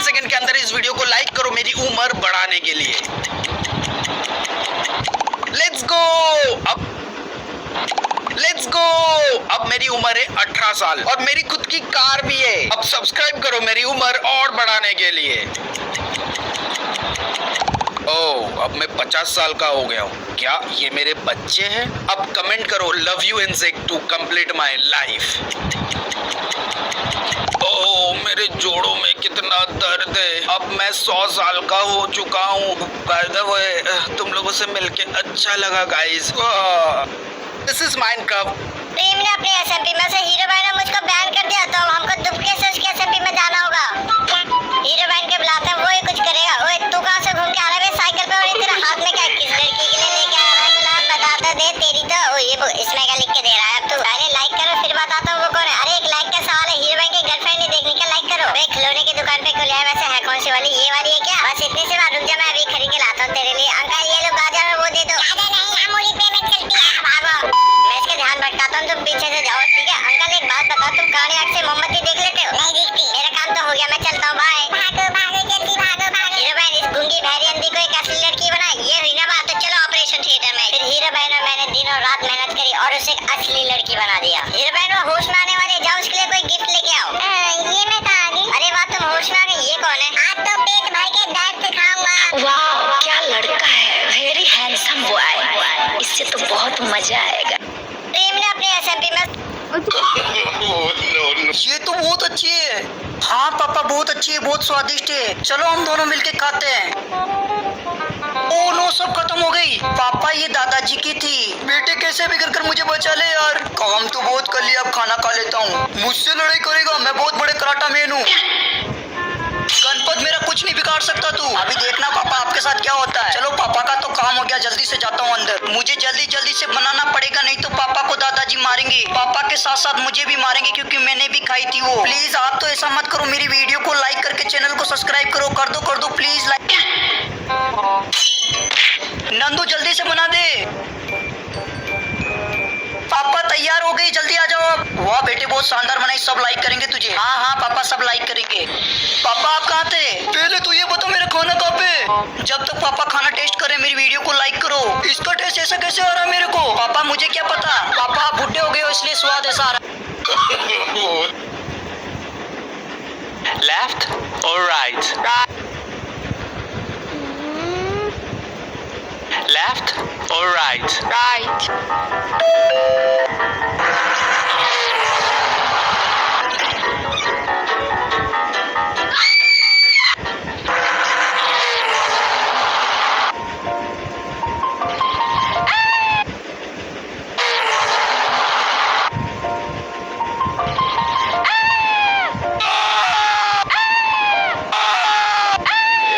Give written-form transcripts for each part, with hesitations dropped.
Second के अंदर इस वीडियो को लाइक करो मेरी उम्र बढ़ाने के लिए। Let's go. अब मेरी उम्र है 18 साल और मेरी खुद की कार भी है। अब सब्सक्राइब करो मेरी उम्र और बढ़ाने के लिए। ओह, अब मैं 50 साल का हो गया हूँ। क्या ये मेरे बच्चे हैं? अब कमेंट करो love you insect to complete my life. Oh, मेरे जोड़ों में कितना दर्द है। अब मैं 100 साल का हो चुका हूँ। बाय द वे, तुम लोगों से मिलके अच्छा लगा guys. This is Minecraft. Prem ने अपने एसएमपी में से हीरो भाई ने मुझको बैन कर दिया, तो हमको दुबके से उसके एसएमपी में जाना होगा। हीरो भाई के बुलाते हैं, वो ही कुछ करेगा। ओए तू कहां से घूम के आ रहा है साइकिल पे, और तेरे हाथ में क्या, किस लड़की के लिए लेके आ रहा है? नाम बता तो दे तेरी। तो इसमें क्या लिख के दे रहा है? अब तू पहले लाइक करो फिर बताता हूँ वो कौन है। अरे एक लाइक का सवाल है, हीरो भाई की गर्लफ्रेंड नहीं देखने का, लाइक करो। भाई खिलौने की दुकान पे खुले है, वैसे है कौन सी वाली? ये वाली है क्या? बस इतनी सी बात, रुक जा मैं अभी खरीद के लाता हूँ तेरे लिए। अंकल ये लो गाजर और वो दे दो। नहीं अमूली पेमेंट चलती है, भागो। मैं इसका ध्यान भटकाता हूँ, तुम पीछे से जाओ, ठीक है? अंकल एक बात बताओ, तुम काली आंख से मोमबत्ती देख लेते हो? नहीं दिखती। मेरा काम तो हो गया, मैं चलता हूँ, बाय। भागो भागो जल्दी भागो भागो। हीरो भाई इस गूंगी बहरी अंधी को एक असली लड़की बनाई, ये हुई ना बात। तो चलो ऑपरेशन थिएटर में। फिर हीरो भाई ने मैंने दिन और रात मेहनत करी और उसे एक असली लड़की बना दिया। हीरो भाई वो होश में आने वाले, जाओ उसके लिए कोई गिफ्ट लेके आओ। ये मैं कहाँ आ गई? अरे वाह, तुम होश में आ गई। ये कौन है? आज तो पेट भर के दर्द सिखाऊंगा। वाह क्या लड़का है, वेरी हैंडसम बॉय, इससे तो बहुत मजा आएगा। प्रेम ने अपने एसएमपी में ये तो बहुत अच्छी है। हाँ पापा बहुत अच्छी है, बहुत स्वादिष्ट है। चलो हम दोनों मिलके खाते हैं। ओह नो, सब खत्म हो गई। पापा ये दादाजी की थी। बेटे कैसे भी कर मुझे बचा ले यार। काम तो बहुत कर लिया, अब खाना खा लेता हूँ। मुझसे लड़ाई करेगा? मैं बहुत बड़े कराटा मैन हूँ। गणपत मेरा कुछ नहीं बिगाड़ सकता तू। अभी देखना पापा आपके साथ क्या होता है। चलो पापा का तो काम हो गया, जल्दी से जाता हूँ अंदर। मुझे जल्दी से बनाना पड़ेगा, नहीं तो पापा को दादाजी मारेंगे। पापा के साथ साथ मुझे भी मारेंगे क्योंकि मैंने भी खाई थी वो। प्लीज आप तो ऐसा मत करो, मेरी वीडियो को लाइक करके चैनल को सब्सक्राइब करो। कर दो प्लीज लाइक। नंदू जल्दी से बना दे। पापा तैयार हो गई, जल्दी आ जाओ। वाह बेटे बहुत शानदार बनाई, सब लाइक करेंगे तुझे। हाँ पापा सब लाइक करेंगे। पापा आप कहाँ थे? पहले तो ये बताओ मेरा खाना कहाँ पे? जब तक पापा खाना टेस्ट करे मेरी वीडियो को लाइक करो। इसका टेस्ट ऐसा कैसे आ रहा है मेरे को? पापा मुझे क्या पता। पापा आप बुढ़े हो गए हो इसलिए स्वाद ऐसा आ रहा। लेफ्ट और राइट? लेफ्ट और right? Right.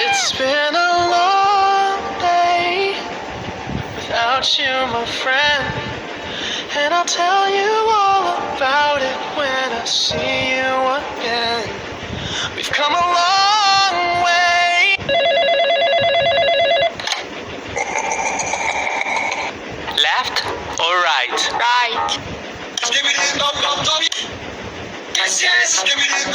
It's been a long day without you, my friend, and I'll tell you all about it when I see you again. We've come a long way. Left or right? Right. Yes, yes. Yes, yes.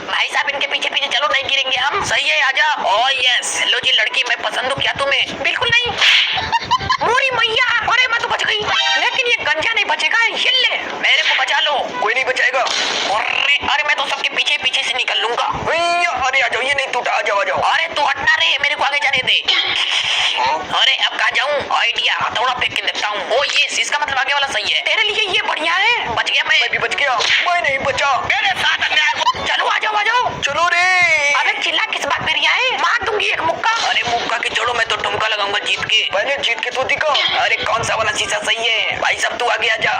भाई साहब इनके पीछे पीछे चलो, नहीं गिरेंगे हम। सही है, आजा। ओह यस, हेलो जी लड़की, मैं पसंद हूँ क्या तुम्हें? बिल्कुल नहीं। मोरी मैया, अरे मैं तो बच गई, लेकिन ये गंजा नहीं बचेगा। ये ले, मेरे को बचा लो। कोई नहीं बचाएगा। अरे मैं तो सबके पीछे पीछे से निकल लूंगा। अरे आ जाओ, ये नहीं टूटा, आ जाओ। अरे तू हटना रे, मेरे को आगे जाने दे। अरे अब कहाँ जाऊँ? आइडिया, हथौड़ा फेंक के देखता हूँ। ओ ये इसका मतलब आगे वाला सही है। तेरे लिए ये बढ़िया है। बच गया मैं भी बच गया। मैं नहीं बचा, मेरे साथ अन्याय। चलो आ जाओ चलो रे। अरे चिल्ला किस बात पे रिया है? मार दूंगी एक मुक्का। अरे मुक्का की छोड़ो, मैं तो ठुमका लगाऊंगा जीत के। पहले जीत के तो दिखा। अरे कौन सा वाला शीशा सही है? भाई सब तू आगे आ जा।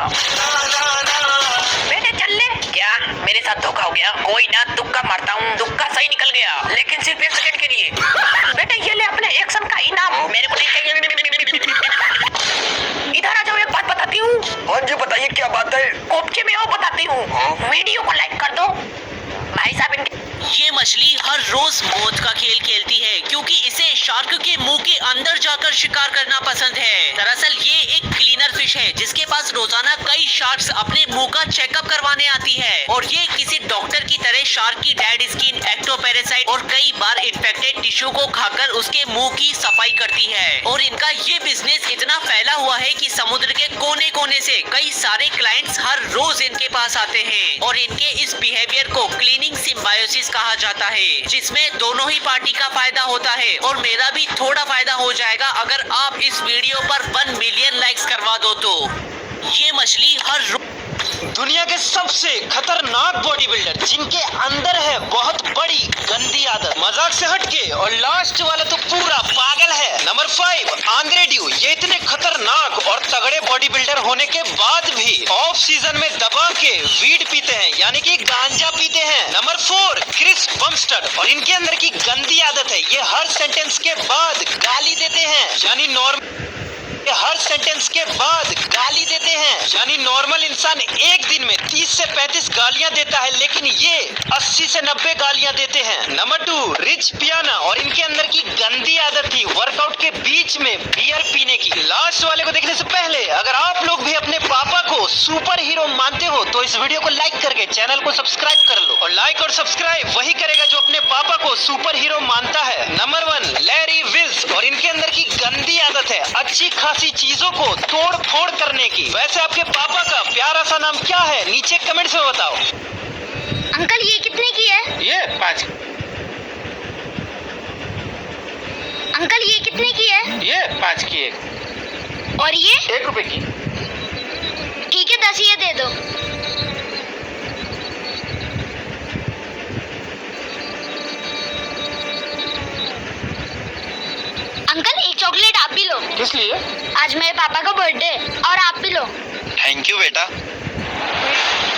बेटे चल ले। क्या मेरे साथ धोखा हो गया? कोई ना, तुक्का मारता हूँ। तुक्का सही निकल गया, लेकिन सिर्फ 1 सेकंड के लिए। बेटे ये ले अपने एक्शन का इनाम। मेरे को नहीं चाहिए। इधर आ जाओ, एक बात बताती हूँ। हाँ जी बताइए, क्या बात है? कोपचे में आओ, बताती हूँ। वीडियो को लाइक कर दो। भाई साहब इनके मछली हर रोज मौत का खेल खेलती है क्योंकि इसे शार्क के मुंह के अंदर जाकर शिकार करना पसंद है। दरअसल ये एक क्लीनर फिश है जिसके पास रोजाना कई शार्क्स अपने मुंह का चेकअप करवाने आती है और ये किसी डॉक्टर की तरह शार्क की डेड स्किन, एक्टोपैरासाइट और कई बार इन्फेक्टेड टिश्यू को खाकर उसके मुंह की सफाई करती है। और इनका ये बिजनेस इतना फैला हुआ है कि समुद्र के कोने कोने से कई सारे क्लाइंट्स हर रोज इनके पास आते हैं और इनके इस बिहेवियर को क्लीनिंग सिम्बायोसिस कहा जाता है, जिसमें दोनों ही पार्टी का फायदा होता है और मेरा भी थोड़ा फायदा हो जाएगा अगर आप इस वीडियो पर 1 मिलियन लाइक्स करवा दो तो। ये मछली हर दुनिया के सबसे खतरनाक बॉडी बिल्डर जिनके अंदर है बहुत बड़ी गंदी आदत, मजाक से हटके, और लास्ट वाला तो पूरा पागल है। Number 5 Andre due. ये इतने खतरनाक और तगड़े बॉडी बिल्डर होने के बाद भी ऑफ सीजन में दबा के वीड पीते हैं, यानी कि गांजा पीते हैं। Number 4 Chris Bumstead. और इनके अंदर की गंदी आदत है, ये हर सेंटेंस के बाद गाली देते हैं, यानी हर सेंटेंस के बाद गाली देते हैं, यानी नॉर्मल इंसान एक दिन में 30 से 35 गालियां देता है, लेकिन ये 80 से 90 गालियां देते हैं। नंबर 2 रिच पियाना। और इनके अंदर की गंदी आदत थी वर्कआउट के बीच में बियर पीने की। लास्ट वाले को देखने से पहले अगर आप लोग भी अपने पापा को सुपर हीरो मानते हो तो इस वीडियो को लाइक करके चैनल को सब्सक्राइब कर लो। और लाइक और सब्सक्राइब वही करेगा जो अपने पापा को सुपर हीरो मानता है। Number 1 Larry Wills. और इनके अंदर की गंदी आदत है अच्छी खासी चीजों को तोड़ फोड़ करने की। वैसे आपके पापा का प्यारा सा नाम क्या है, नीचे कमेंट्स में बताओ। अंकल ये कितने की है? ये 5 अंकल ये कितने की है? ये 5 की एक। और ये 1 रुपए की। ठीक है 10 ये दे दो। अंकल एक चॉकलेट आप भी लो। किस लिए? आज मेरे पापा का बर्थडे और आप भी लो। थैंक यू बेटा।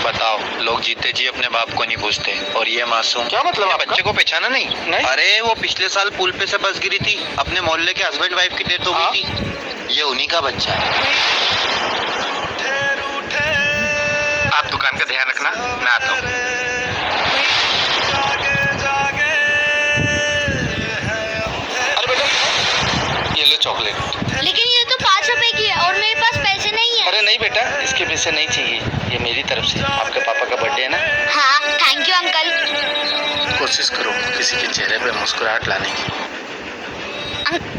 बताओ, लोग जीते जी अपने बाप को नहीं पूछते और ये मासूम क्या मतलब आपका? बच्चे को पहचाना नहीं? अरे वो पिछले साल पुल पे से बस गिरी थी, अपने मोहल्ले के हस्बैंड वाइफ की डेथ हो गई थी। ये उन्हीं का बच्चा है। आप दुकान का ध्यान रखना, मैं आता हूँ। अरे बेटा ये लो चॉकलेट। लेकिन ये तो 5 रुपए की है और मेरे पास पैसे नहीं है। अरे नहीं बेटा, इसके पैसे नहीं चाहिए, ये मेरी तरफ से आपके पापा का बर्थडे है ना। हाँ थैंक यू अंकल। कोशिश करो किसी के चेहरे पे मुस्कुराहट लाने की।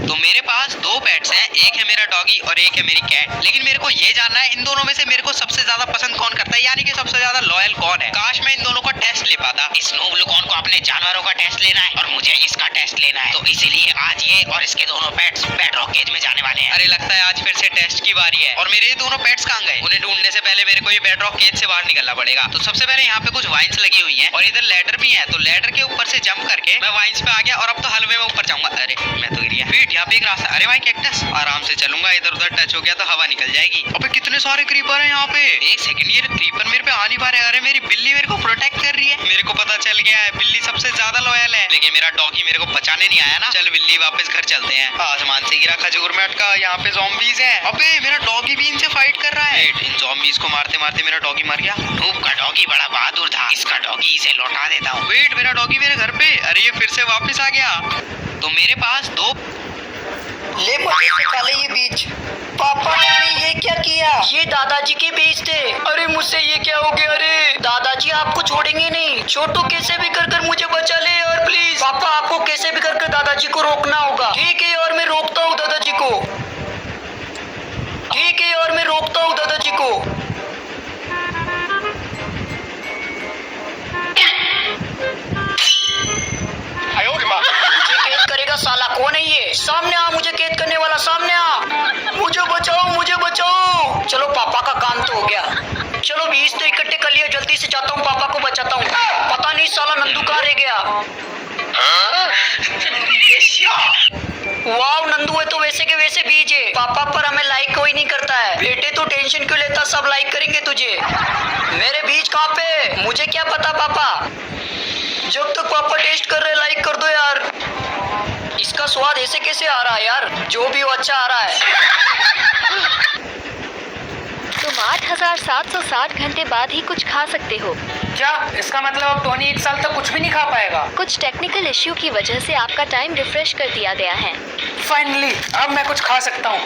तो मेरे पास 2 पेट्स हैं, एक है मेरा डॉगी और एक है मेरी कैट। लेकिन मेरे को ये जानना है इन दोनों में से मेरे को सबसे ज्यादा पसंद कौन करता है, यानी कि सबसे ज्यादा लॉयल कौन है। काश मैं इन दोनों का टेस्ट ले पाता। इस नोबलुकॉन को अपने जानवरों का टेस्ट लेना है और मुझे इसका टेस्ट लेना है, तो इसीलिए आज ये और इसके दोनों पेट्स बेडरॉक केज में जाने वाले हैं। अरे लगता है आज फिर से टेस्ट की बारी है। और मेरे ये दोनों पेट्स कहाँ गए? उन्हें ढूंढने से पहले मेरे को ये बेडरॉक केज से बाहर निकलना पड़ेगा। तो सबसे पहले यहाँ पे कुछ वाइन्स लगी हुई है और इधर लैडर भी है, तो लैडर के ऊपर से जंप करके मैं वाइन्स पे आ गया और अब तो हलवे में ऊपर जाऊंगा। अरे मैं तो गिर गया। वेट, यहाँ पे एक रास्ता। अरे भाई कैक्टस, आराम से चलूंगा, इधर उधर टच हो गया तो हवा निकल जाएगी। अबे कितने सारे क्रीपर हैं यहाँ पे। एक सेकंड, ये क्रीपर मेरे पे आ नहीं पा रहे। अरे मेरी बिल्ली मेरे को प्रोटेक्ट कर रही है। मेरे को पता चल गया है बिल्ली सबसे ज्यादा लॉयल है, लेकिन मेरा डॉगी मेरे को बचाने नहीं आया ना। चल बिल्ली वापस घर चलते हैं। आसमान से गिरा खजूर में अटका, यहाँ पे ज़ॉम्बीज हैं। अबे मेरा डॉगी भी इनसे फाइट कर रहा है। इन ज़ॉम्बीज को मारते मारते मेरा डॉगी मर गया। नूब का डॉगी बड़ा बहादुर था, इसका डॉगी इसे लौटा देता हूँ। वेट, मेरा डॉगी मेरे घर पे। अरे ये फिर से वापस आ गया। तो मेरे पास 2 ले मुझे से खा ले ये बीज। पापा आपने ये क्या किया? ये दादाजी के बीज थे। अरे मुझसे ये क्या हो गया? अरे दादाजी आपको छोड़ेंगे नहीं। छोटू कैसे भी कर मुझे बचा ले और प्लीज। पापा आपको कैसे भी कर दादाजी को रोकना होगा। ठीक है और मैं रोकता हूँ दादाजी को। ठीक है और मैं रोकता हूँ दादाजी को। मुझे कैद करेगा साला, कौन है ये? सामने आ, मुझे कैद करने वाला, सामने आ। मुझे बचाओ, मुझे बचाओ। चलो पापा का काम तो हो गया। चलो बीज तो इकट्ठे कर लिया, जल्दी से जाता हूँ, पापा को बचाता हूँ। पता नहीं साला नंदू कहाँ रह गया। वाव, नंदू है तो वैसे के वैसे बीज है। पापा पर हमें लाइक कोई नहीं करता है। बेटे तो टेंशन क्यों लेता, सब लाइक करेंगे तुझे। मेरे बीज कहाँ पे? मुझे क्या पता पापा। जब तक पापा टेस्ट कर रहे लाइक कर दो यार। इसका स्वाद ऐसे कैसे आ रहा है यार? जो भी हो अच्छा आ रहा है। 8760 घंटे बाद ही कुछ खा सकते हो। क्या इसका मतलब अब टोनी 1 साल तक कुछ भी नहीं खा पाएगा? कुछ टेक्निकल इश्यू की वजह से आपका टाइम रिफ्रेश कर दिया गया है। फाइनली अब मैं कुछ खा सकता हूँ।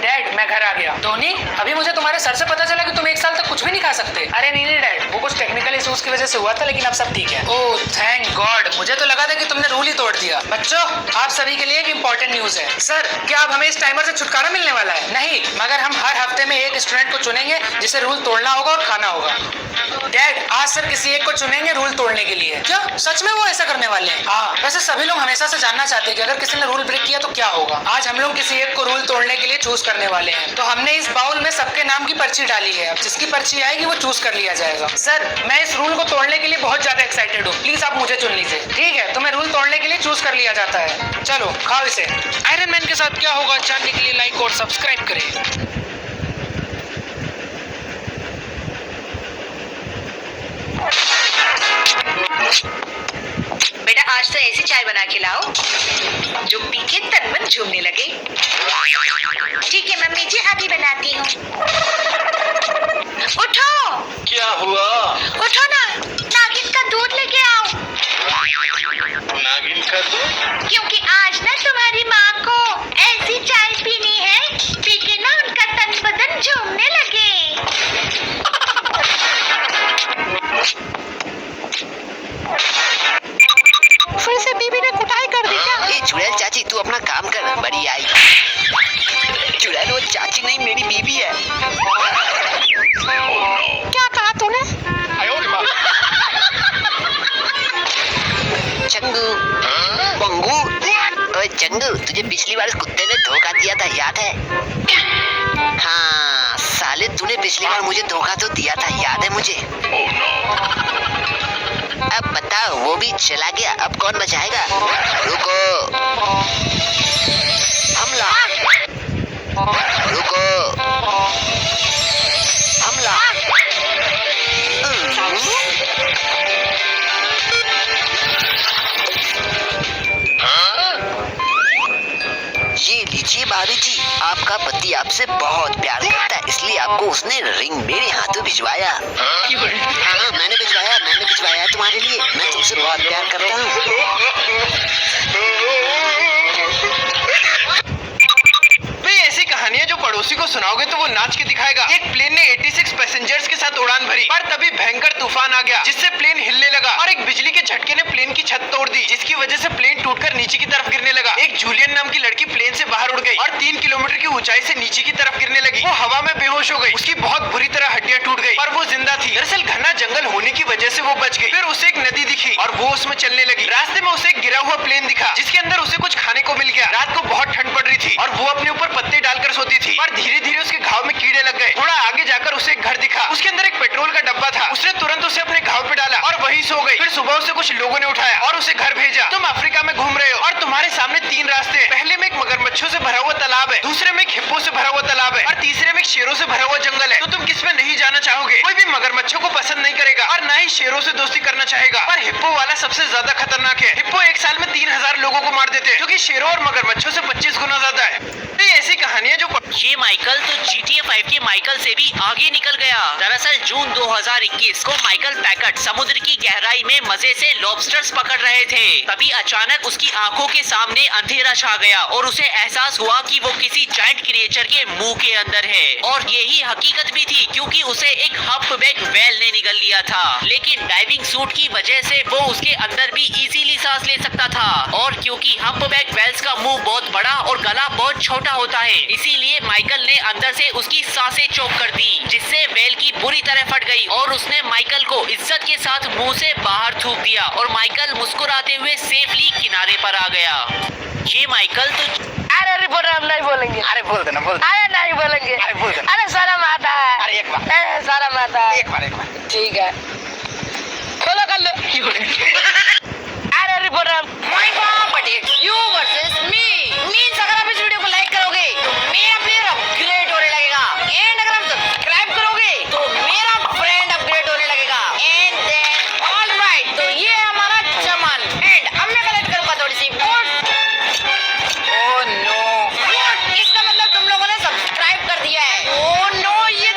डैड मैं घर आ गया। टोनी अभी मुझे तुम्हारे सर से पता चला कि तुम 1 साल तक कुछ भी नहीं खा सकते। अरे नहीं डैड, वो कुछ टेक्निकल इश्यूज की वजह से हुआ था, लेकिन अब सब ठीक है। ओह थैंक गॉड, मुझे तो लगा था कि तुमने रूल ही तोड़ दिया। बच्चों आप सभी के लिए एक इम्पोर्टेंट न्यूज है। सर क्या अब हमें इस टाइमर से छुटकारा मिलने वाला है? नहीं, मगर हम हर हफ्ते में एक स्टूडेंट को चुनेंगे जिसे रूल तोड़ना होगा और खाना होगा। डैड आज सर किसी एक को चुनेंगे रूल तोड़ने के लिए। क्या सच में वो ऐसा करने वाले हैं? हाँ, वैसे सभी लोग हमेशा से जानना चाहते हैं कि अगर किसी ने रूल ब्रेक किया तो क्या होगा। आज हम लोग किसी एक को रूल तोड़ने के लिए चूज करने वाले हैं। तो हमने इस बाउल में सबके नाम की पर्ची डाली है। अब जिसकी पर्ची आएगी वो चूज कर लिया जाएगा। सर मैं इस रूल को तोड़ने के लिए बहुत ज्यादा एक्साइटेड हूँ, प्लीज आप मुझे चुन लीजिए। ठीक है, तुम्हें रूल तोड़ने के लिए चूज कर लिया जाता है। चलो खाओ इसे। आयरन मैन के साथ क्या होगा जानने के लिए लाइक और सब्सक्राइब करें। बेटा आज तो ऐसी चाय बना के लाओ जो पी के तन मन झूमने लगे। ठीक है मम्मी जी, अभी बनाती हूँ। उठो। क्या हुआ? उठो ना, नागिन का दूध लेके आओ। नागिन का दूध? क्योंकि आज ना तुम्हारी माँ को ऐसी चाय पीनी है, पी के ना उनका तन बदन झूमने लगे। फिर से बीबी ने कुटाई कर दी क्या? ए चुड़ैल चाची तू अपना काम कर, बड़ी आई। चुड़ैल वो चाची नहीं मेरी बीबी है। क्या कहा तूने? चंगू बंगू, ओए चंगू तुझे पिछली बार इस कुत्ते ने धोखा दिया था याद है? हाँ साले तूने पिछली बार मुझे धोखा तो दिया था, याद है मुझे। अब बताओ वो भी चला गया, अब कौन बचाएगा? रुको, हमला, रुको, हमला। ये लीजिए भाभी जी, आपका पति आपसे बहुत प्यार करता है, इसलिए आपको उसने रिंग मेरे हाथों भिजवाया। हाँ मैंने भिजवाया तुम्हारे लिए, मैं तुमसे बहुत प्यार करता हूँ। ऐसी कहानियां जो पड़ोसी को सुनाओगे तो वो नाच के दिखाएगा। एक प्लेन ने 86 पैसेंजर्स के साथ उड़ान भरी, पर तभी भयंकर तूफान आ गया जिससे प्लेन हिलने लगा और एक बिजली के झटके ने प्लेन की छत तोड़ दी, जिसकी वजह से प्लेन टूटकर नीचे की तरफ गिरने लगा। एक जूलियन नाम की लड़की प्लेन से बाहर उड़ गई और 3 किलोमीटर की ऊंचाई से नीचे की तरफ गिरने लगी। वो हवा में बेहोश हो गई, उसकी बहुत बुरी तरह हड्डियां टूट गई, पर वो जिंदा थी। दरअसल घना जंगल होने की वजह से वो बच गई। फिर उसे एक नदी दिखी और वो उसमें चलने लगी। रास्ते में उसे एक गिरा हुआ प्लेन दिखा जिसके अंदर उसे कुछ खाने को मिल गया। रात को बहुत ठंड पड़ रही थी और वो अपने ऊपर पत्ते डालकर सोती थी, पर धीरे धीरे उसके घाव में कीड़े लग गए। थोड़ा आगे जाकर उसे एक घर दिखा, उसके अंदर एक पेट्रोल का डब्बा था। उसने तुरंत उसे अपने घाव पे डाला और वहीं सो गई। फिर सुबह उसे कुछ लोगों ने उठाया और उसे घर भेजा। तुम अफ्रीका में घूम रहे हो और तुम्हारे सामने 3 रास्ते हैं। पहले में एक मगरमच्छों से भरा हुआ तालाब है, दूसरे में एक हिप्पो से भरा हुआ तालाब है और तीसरे में एक शेरों से भरा हुआ जंगल है। तो तुम किस में नहीं जाना चाहोगे? कोई भी मगरमच्छों को पसंद नहीं करेगा और ना ही शेरों से दोस्ती करना चाहेगा, पर हिप्पो वाला सबसे ज्यादा खतरनाक है। हिप्पो एक साल में 3000 लोगों को मार देते हैं, जो कि शेरों और मगरमच्छों से 25 गुना ज्यादा है। ऐसी कहानियां जो ये माइकल तो GTA 5 के माइकल से भी आगे निकल गया। दरअसल जून 2021 को माइकल पैकट समुद्र की गहराई में मजे से लॉबस्टर्स पकड़ रहे थे। तभी अचानक उसकी आंखों के सामने अंधेरा छा गया और उसे एहसास हुआ कि वो किसी जायंट क्रिएचर के मुंह के अंदर है। और यही हकीकत भी थी, क्योंकि उसे एक हम्पबैक व्हेल ने निगल लिया था। लेकिन डाइविंग सूट की वजह से वो उसके अंदर भी इजीली सांस ले सकता था। और क्योंकि हम्पबैक व्हेल्स का मुंह बहुत बड़ा और गला बहुत छोटा होता है, इसीलिए माइकल ने अंदर से उसकी सांसें चोक कर दी, जिससे व्हेल की बुरी तरह फट गई और उसने माइकल को इज्जत के साथ मुंह से बाहर थूक दिया और माइकल मुस्कुराते हुए सेफली किनारे पर आ गया। ये माइकल तो अरे रिपोर्टर हम नहीं बोलेंगे। अरे बोल देना, बोल। अरे नहीं बोलेंगे। अरे बोल देना। अरे सारा माता है। अरे एक बार, सारा माता है। एक बार। ठीक है, खोलो कर लो। अरे reporter you versus me means अगर आप इस वीडियो को लाइक करोगे तो मेरा प्लेयर अपग्रेड होने लगेगा, एंड अगर आप सब्सक्राइब करोगे तो मेरा फ्रेंड अपग्रेड होने लगेगा, एंड देन ऑलराइट तो ये है हमारा चमन। एंड अब मैं कलेक्ट करूंगा थोड़ी सी वोट। ओह नो, इसका मतलब तुम लोगों ने सब्सक्राइब कर दिया है। ओह नो, ये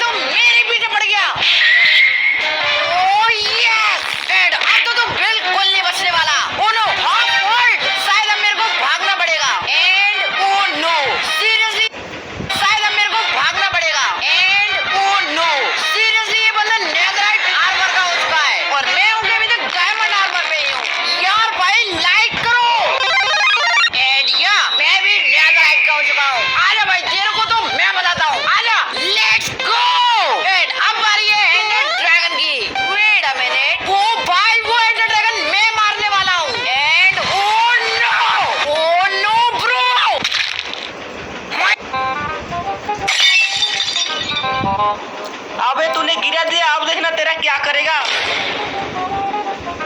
लड़ेगा।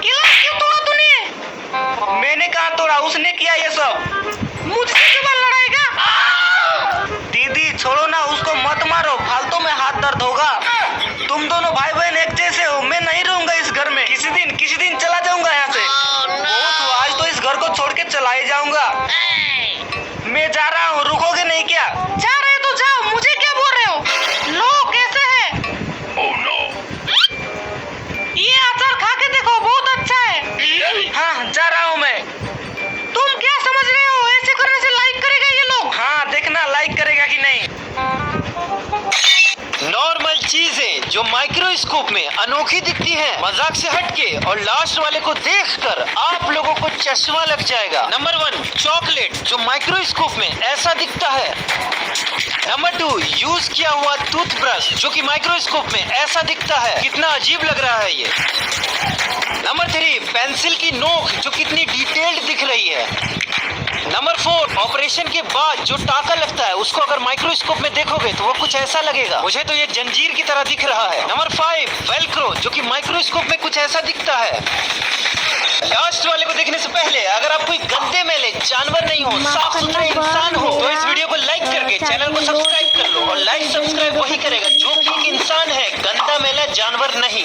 गिलास क्यों तोड़ा तूने? मैंने कहा तोड़ा, उसने किया ये सब। मुझसे क्यों लड़ाएगा? दीदी छोड़ो ना, उसको मत मारो, फालतू में हाथ दर्द होगा। तुम दोनों भाई बहन एक जैसे हो, मैं नहीं रहूंगा इस घर में। किसी दिन चला जाऊंगा यहाँ से। बहुत हुआ, आज तो इस घर को छोड़ के चला ही जाऊंगा। मैं जा रहा हूँ, रुकोगे नहीं क्या? जा रहे तो जाओ, मुझे क्या बोल रहे हो? लो कैसे है? ये अचार खा के देखो, बहुत अच्छा है। हाँ जा रहा हूँ मैं। तुम क्या समझ रहे हो? ऐसे करने से लाइक करेगा ये लोग? हाँ देखना लाइक करेगा कि नहीं। नॉर्मल चीजें जो माइक्रोस्कोप में अनोखी दिखती हैं, मजाक से हटके और लास्ट वाले को देखकर आप लोगों को चश्मा लग जाएगा। नंबर 1 चॉकलेट जो माइक्रोस्कोप में ऐसा दिखता है। नंबर 2 यूज किया हुआ टूथब्रश जो कि माइक्रोस्कोप में ऐसा दिखता है। कितना अजीब लग रहा है ये। नंबर 3 पेंसिल की नोक जो कितनी डिटेल्ड दिख रही है। नंबर 4 ऑपरेशन के बाद जो टाका लगता है उसको अगर माइक्रोस्कोप में देखोगे तो वो कुछ ऐसा लगेगा। मुझे तो ये जंजीर की तरह दिख रहा है। नंबर 5 वेलक्रो जो कि माइक्रोस्कोप में कुछ ऐसा दिखता है। लास्ट वाले को देखने से पहले अगर आप कोई गंदे मैले जानवर नहीं हो, साफ सुथरे इंसान हो, तो इस वीडियो को लाइक करके चैनल को सब्सक्राइब कर लो। और लाइक सब्सक्राइब वही करेगा जो कि इंसान है, गंदा मेला जानवर नहीं।